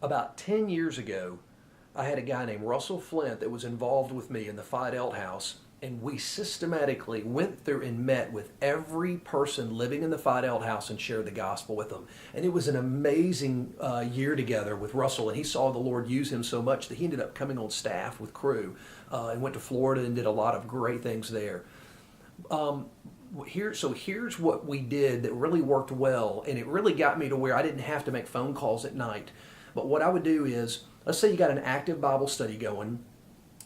About 10 years ago, I had a guy named Russell Flint that was involved with me in the Phi Delt house, and we systematically went through and met with every person living in the Phi Delt house and shared the gospel with them. And it was an amazing year together with Russell, and he saw the Lord use him so much that he ended up coming on staff with crew and went to Florida and did a lot of great things there. Um, here's what we did that really worked well, and it really got me to where I didn't have to make phone calls at night. But what I would do is, let's say you got an active Bible study going,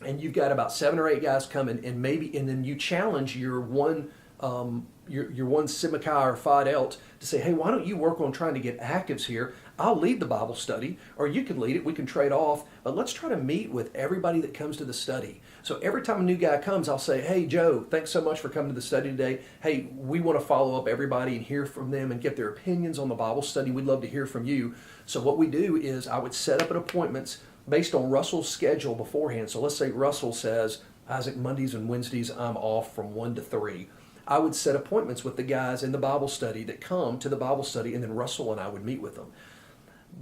and you've got about 7 or 8 guys coming, and then you challenge your one Simikai or Phi Delt to say, hey, why don't you work on trying to get actives here? I'll lead the Bible study, or you can lead it. We can trade off, but let's try to meet with everybody that comes to the study. So every time a new guy comes, I'll say, hey, Joe, thanks so much for coming to the study today. Hey, we want to follow up everybody and hear from them and get their opinions on the Bible study. We'd love to hear from you. So what we do is I would set up an appointments based on Russell's schedule beforehand. So let's say Russell says, Isaac, Mondays and Wednesdays, I'm off from 1 to 3. I would set appointments with the guys in the Bible study that come to the Bible study, and then Russell and I would meet with them.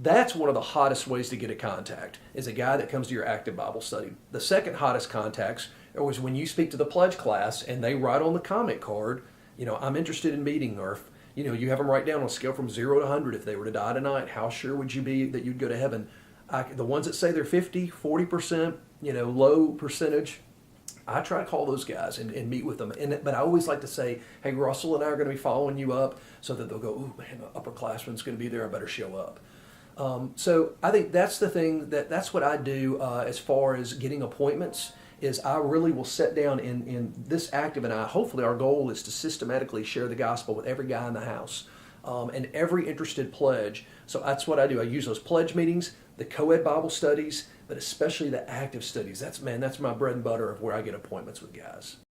That's one of the hottest ways to get a contact, is a guy that comes to your active Bible study. The second hottest contacts was when you speak to the pledge class and they write on the comment card, I'm interested in meeting, or if, you have them write down on a scale from 0 to 100, if they were to die tonight, how sure would you be that you'd go to heaven? The ones that say they're 50, 40%, low percentage, I try to call those guys and meet with them. But I always like to say, hey, Russell and I are going to be following you up, so that they'll go, ooh, man, the upperclassman's going to be there. I better show up. So I think that's the thing, that's what I do as far as getting appointments, is I really will sit down in this active, and hopefully our goal is to systematically share the gospel with every guy in the house. And every interested pledge. So that's what I do. I use those pledge meetings, the co-ed Bible studies, but especially the active studies. That's my bread and butter of where I get appointments with guys.